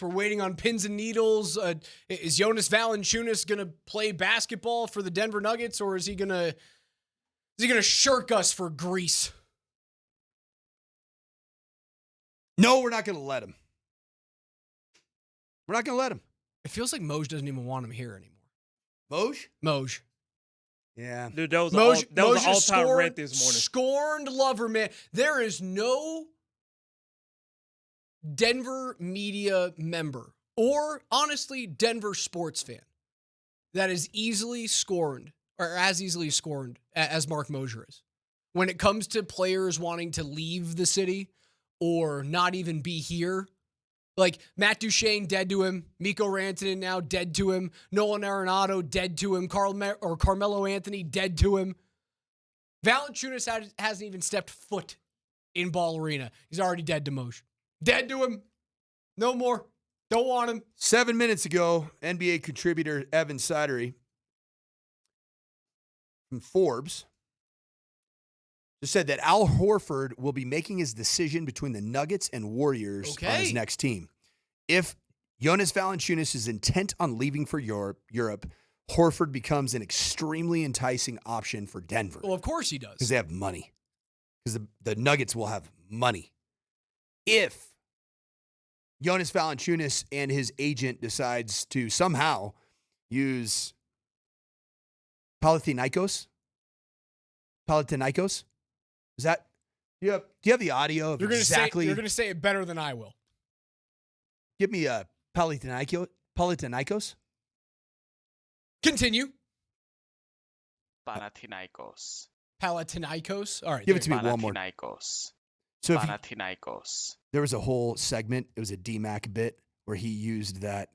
We're waiting on pins and needles. Is Jonas Valanciunas going to play basketball for the Denver Nuggets, or is he going to shirk us for Greece? No, we're not going to let him. We're not going to let him. It feels like Moj doesn't even want him here anymore. Moj? Yeah. Dude, that was an all-time rant this morning. Scorned lover, man. There is no Denver media member or, honestly, Denver sports fan that is easily scorned or as easily scorned as Mark Mosier is. When it comes to players wanting to leave the city or not even be here, like Matt Duchene, dead to him. Mikko Rantanen now dead to him. Nolan Arenado, dead to him. Carmelo Anthony, dead to him. Valanciunas hasn't even stepped foot in Ball Arena. He's already dead to Moj. Dead to him. No more. Don't want him. 7 minutes ago, NBA contributor Evan Sidery from Forbes just said that Al Horford will be making his decision between the Nuggets and Warriors on his next team. If Jonas Valanciunas is intent on leaving for Europe, Horford becomes an extremely enticing option for Denver. Well, of course he does. Because they have money. Because the Nuggets will have money. If Jonas Valanciunas and his agent decides to somehow use Panathinaikos, is that? Do you have the audio of exactly? You're going to say it better than I will. Give me a Panathinaikos. Continue. Panathinaikos. All right. Give it to me one more. Panathinaikos. So Panathinaikos. There was a whole segment. It was a DMAC bit where he used that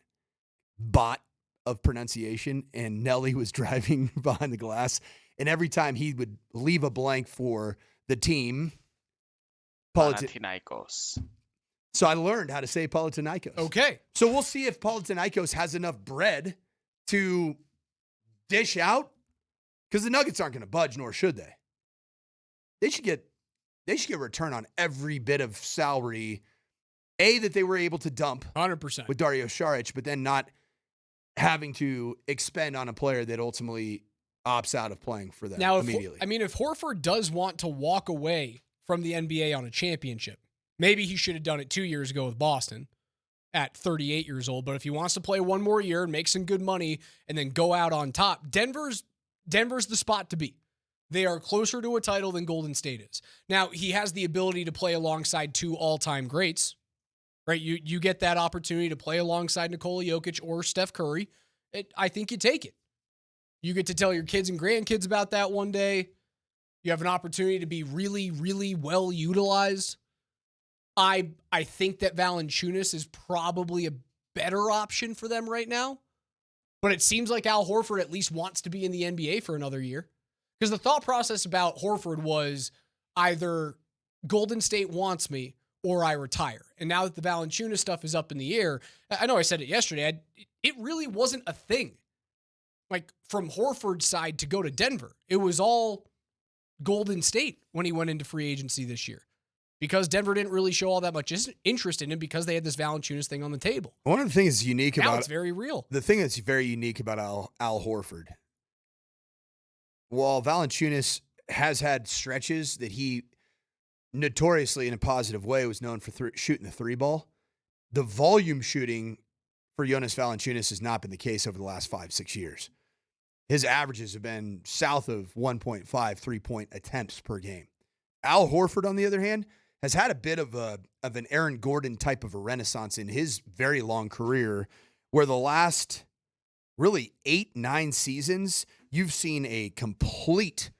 bot of pronunciation, and Nelly was driving behind the glass, and every time he would leave a blank for the team, Panathinaikos. So I learned how to say Panathinaikos. Okay. So we'll see if Panathinaikos has enough bread to dish out, because the Nuggets aren't going to budge, nor should they. They should get a return on every bit of salary, that they were able to dump 100% with Dario Saric, but then not having to expend on a player that ultimately opts out of playing for them immediately. If Horford does want to walk away from the NBA on a championship, maybe he should have done it 2 years ago with Boston at 38 years old. But if he wants to play one more year and make some good money and then go out on top, Denver's the spot to be. They are closer to a title than Golden State is. Now, he has the ability to play alongside two all-time greats, right? You get that opportunity to play alongside Nikola Jokic or Steph Curry. I think you take it. You get to tell your kids and grandkids about that one day. You have an opportunity to be really, really well utilized. I think that Valanciunas is probably a better option for them right now, but it seems like Al Horford at least wants to be in the NBA for another year. Because the thought process about Horford was either Golden State wants me or I retire. And now that the Valanciunas stuff is up in the air, I know I said it yesterday, it really wasn't a thing. Like, from Horford's side to go to Denver, it was all Golden State when he went into free agency this year. Because Denver didn't really show all that much interest in him because they had this Valanciunas thing on the table. One of the things that's unique now about it's very real. The thing that's very unique about Al Horford, while Valanciunas has had stretches that he notoriously, in a positive way, was known for shooting the three ball, the volume shooting for Jonas Valanciunas has not been the case over the last 5-6 years. His averages have been south of 1.5 3-point attempts per game. Al Horford, on the other hand, has had a bit of an Aaron Gordon type of a renaissance in his very long career, where the last really 8-9 seasons, you've seen a complete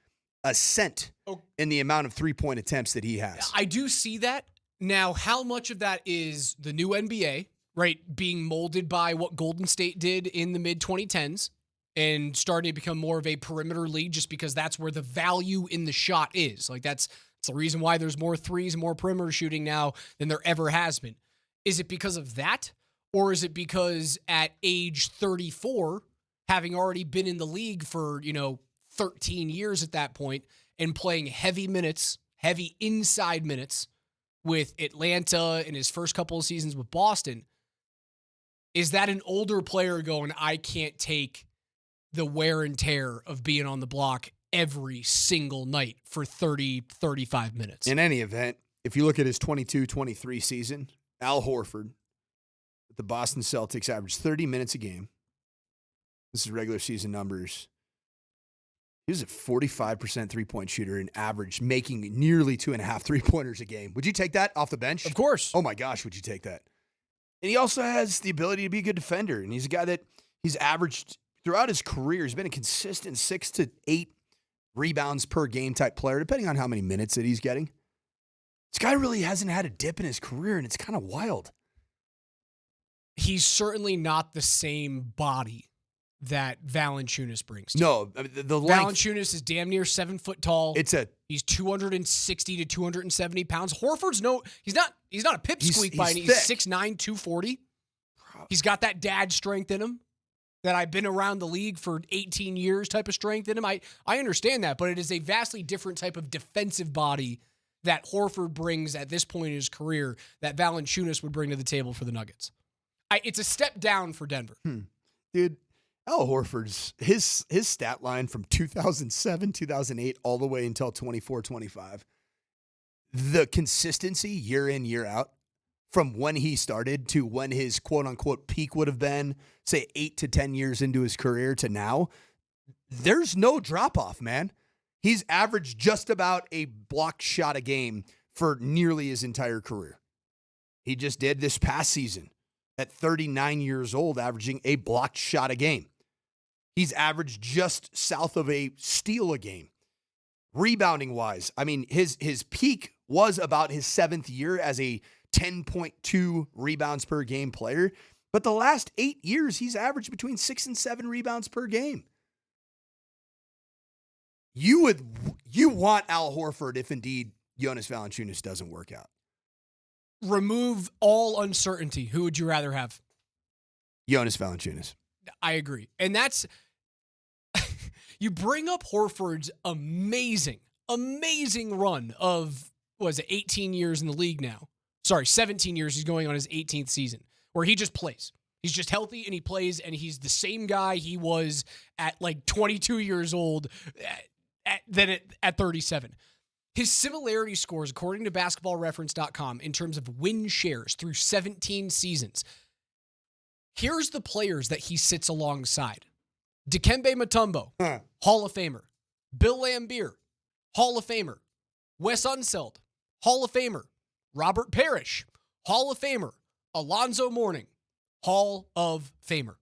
ascent in the amount of 3-point attempts that he has. I do see that. Now, how much of that is the new NBA, right, being molded by what Golden State did in the mid-2010s and starting to become more of a perimeter league just because that's where the value in the shot is. Like, that's the reason why there's more threes and more perimeter shooting now than there ever has been. Is it because of that? Or is it because at age 34, having already been in the league for, 13 years at that point and playing heavy minutes, heavy inside minutes with Atlanta in his first couple of seasons with Boston, Is that an older player going, I can't take the wear and tear of being on the block every single night for 30, 35 minutes? In any event, if you look at his 22-23 season, Al Horford with the Boston Celtics averaged 30 minutes a game. This is regular season numbers. He was a 45% three-point shooter and average, making nearly 2.5 three-pointers a game. Would you take that off the bench? Of course. Oh, my gosh, would you take that? And he also has the ability to be a good defender. And he's a guy that he's averaged throughout his career. He's been a consistent 6 to 8 rebounds per game type player, depending on how many minutes that he's getting. This guy really hasn't had a dip in his career, and it's kind of wild. He's certainly not the same body that Valanciunas brings. No, the length. Valanciunas is damn near 7 foot tall. He's 260 to 270 pounds. Horford's he's not a pipsqueak by any. He's 6'9", 240. He's got that dad strength in him that I've been around the league for 18 years type of strength in him. I understand that, but it is a vastly different type of defensive body that Horford brings at this point in his career that Valanciunas would bring to the table for the Nuggets. It's a step down for Denver. Dude, Al Horford's, his stat line from 2007, 2008, all the way until 24, 25, the consistency year in, year out, from when he started to when his quote-unquote peak would have been, say, 8 to 10 years into his career to now, there's no drop-off, man. He's averaged just about a block shot a game for nearly his entire career. He just did this past season at 39 years old, averaging a blocked shot a game. He's averaged just south of a steal a game. Rebounding-wise, I mean, his peak was about his 7th year as a 10.2 rebounds per game player. But the last 8 years, he's averaged between 6 and 7 rebounds per game. You want Al Horford if indeed Jonas Valanciunas doesn't work out. Remove all uncertainty. Who would you rather have? Jonas Valanciunas. I agree. And that's, you bring up Horford's amazing run of, 18 years in the league now. Sorry, 17 years. He's going on his 18th season where he just plays. He's just healthy and he plays, and he's the same guy he was at like 22 years old at 37. His similarity scores, according to basketballreference.com, in terms of win shares through 17 seasons. Here's the players that he sits alongside. Dikembe Mutombo, Hall of Famer. Bill Laimbeer, Hall of Famer. Wes Unseld, Hall of Famer. Robert Parrish, Hall of Famer. Alonzo Mourning, Hall of Famer.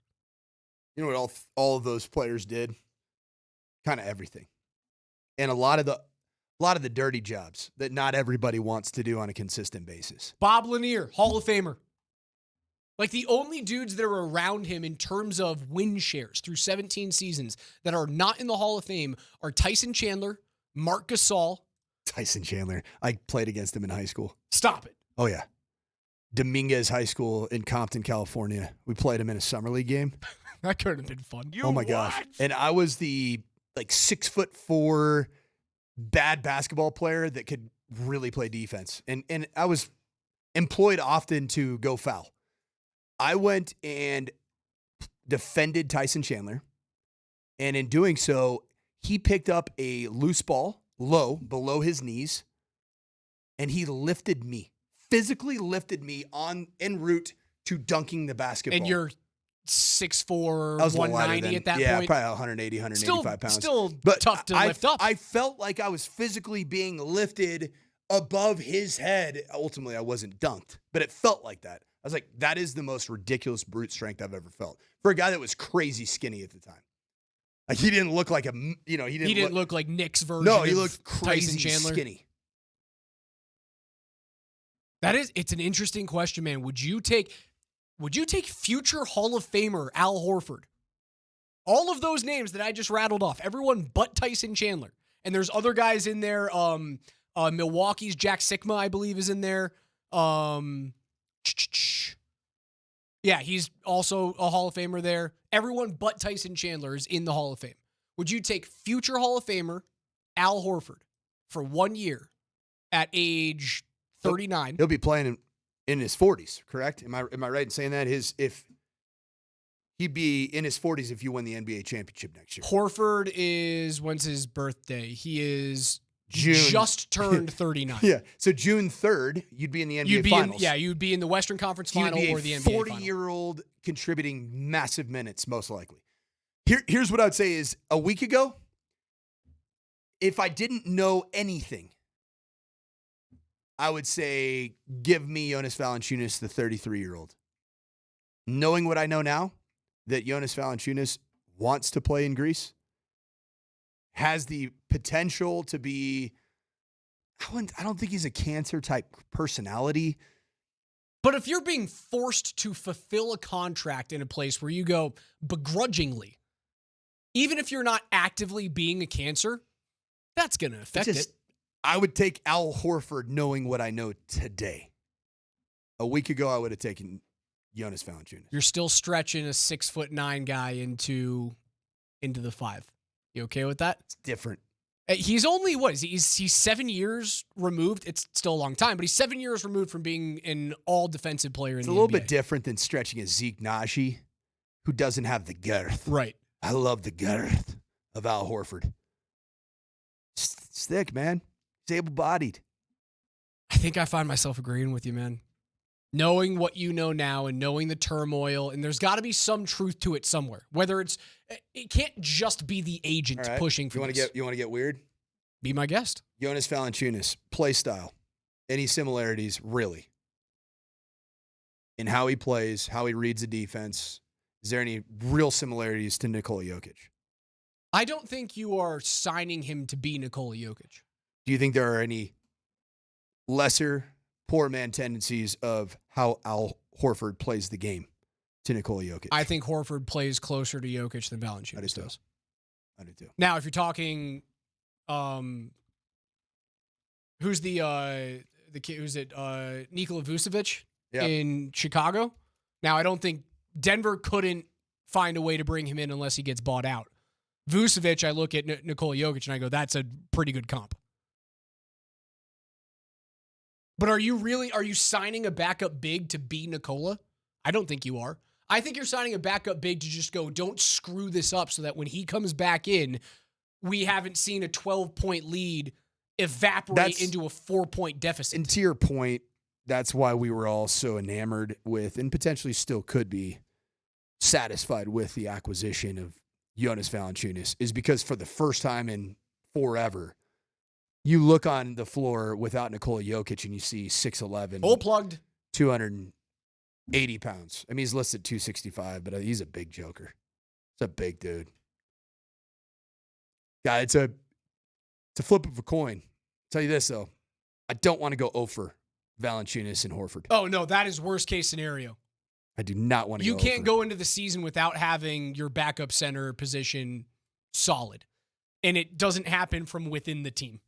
You know what all of those players did? Kind of everything. And a lot of the dirty jobs that not everybody wants to do on a consistent basis. Bob Lanier, Hall of Famer. Like, the only dudes that are around him in terms of win shares through 17 seasons that are not in the Hall of Fame are Tyson Chandler, Mark Gasol. Tyson Chandler. I played against him in high school. Stop it. Oh, yeah. Dominguez High School in Compton, California. We played him in a summer league game. That could have been fun. Oh, my gosh. And I was the 6'4" bad basketball player that could really play defense. And I was employed often to go foul. I went and defended Tyson Chandler. And in doing so, he picked up a loose ball low, below his knees, and he lifted me, physically lifted me en route to dunking the basketball. And you're 6'4", 190 at that point? Yeah, probably 180, 185 pounds. Still tough to lift up. I felt like I was physically being lifted above his head. Ultimately, I wasn't dunked, but it felt like that. I was like, that is the most ridiculous brute strength I've ever felt for a guy that was crazy skinny at the time. Like, he didn't look like he didn't look like Nick's version. No, he of looked crazy Tyson Chandler. skinny. It's an interesting question, man. Would you take future Hall of Famer Al Horford? All of those names that I just rattled off, everyone but Tyson Chandler. And there's other guys in there. Milwaukee's Jack Sikma, I believe, is in there. Yeah, he's also a Hall of Famer there. Everyone but Tyson Chandler is in the Hall of Fame. Would you take future Hall of Famer Al Horford for 1 year at age 39? He'll be playing in his 40s, correct? Am I right in saying that? He'd be in his 40s if you win the NBA championship next year. Horford is, when's his birthday? He is June. just turned 39. Yeah. So June 3rd, you'd be in the NBA Finals. You'd be in the Western Conference Final or the NBA Final. 40-year-old contributing massive minutes, most likely. Here's what I would say is a week ago, if I didn't know anything, I would say give me Jonas Valanciunas, the 33-year-old. Knowing what I know now, that Jonas Valanciunas wants to play in Greece, has the potential to be, I don't think he's a cancer-type personality. But if you're being forced to fulfill a contract in a place where you go begrudgingly, even if you're not actively being a cancer, that's going to affect it. I would take Al Horford knowing what I know today. A week ago, I would have taken Jonas Valanciunas. You're still stretching a 6'9" guy into the 5. You okay with that? It's different. He's only, he's 7 years removed. It's still a long time, but he's 7 years removed from being an all-defensive player in the NBA. It's a little bit different than stretching a Zeke Naji, who doesn't have the girth. Right. I love the girth of Al Horford. It's thick, man. He's able-bodied. I think I find myself agreeing with you, man. Knowing what you know now and knowing the turmoil, and there's got to be some truth to it somewhere. Whether it can't just be the agent pushing for this. You want to get weird? Be my guest. Jonas Valanciunas, play style. Any similarities, really? In how he plays, how he reads the defense. Is there any real similarities to Nikola Jokic? I don't think you are signing him to be Nikola Jokic. Do you think there are any lesser poor man tendencies of how Al Horford plays the game to Nikola Jokic? I think Horford plays closer to Jokic than Valanciunas does. I do too. Now, if you're talking, who's the kid? Who's it? Nikola Vucevic in Chicago. Now, I don't think Denver couldn't find a way to bring him in unless he gets bought out. Vucevic, I look at Nikola Jokic and I go, that's a pretty good comp. But are you signing a backup big to be Nikola? I don't think you are. I think you're signing a backup big to just go, don't screw this up so that when he comes back in, we haven't seen a 12-point lead evaporate into a 4-point deficit. And to your point, that's why we were all so enamored with, and potentially still could be, satisfied with the acquisition of Jonas Valanciunas, is because for the first time in forever, you look on the floor without Nikola Jokic and you see 6'11". Full plugged. 280 pounds. I mean, he's listed 265, but he's a big joker. It's a big dude. Yeah, it's a flip of a coin. I'll tell you this, though. I don't want to go 0 for Valanciunas and Horford. Oh, no, that is worst case scenario. I do not want to You go can't over. go into the season without having your backup center position solid. And it doesn't happen from within the team.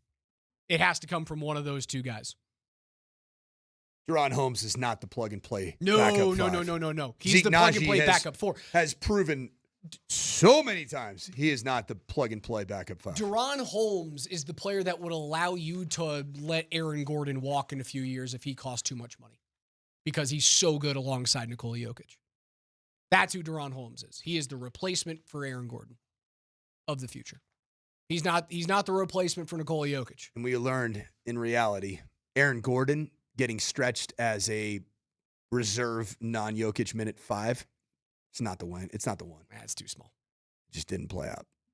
It has to come from one of those two guys. Deron Holmes is not the plug-and-play No. He's Zeke the plug-and-play backup 4. Has proven so many times he is not the plug-and-play backup 5. Deron Holmes is the player that would allow you to let Aaron Gordon walk in a few years if he costs too much money. Because he's so good alongside Nikola Jokic. That's who Deron Holmes is. He is the replacement for Aaron Gordon of the future. He's not the replacement for Nikola Jokic. And we learned in reality, Aaron Gordon getting stretched as a reserve non-Jokic minute 5. It's not the one. It's not the one. That's too small. Just didn't play out.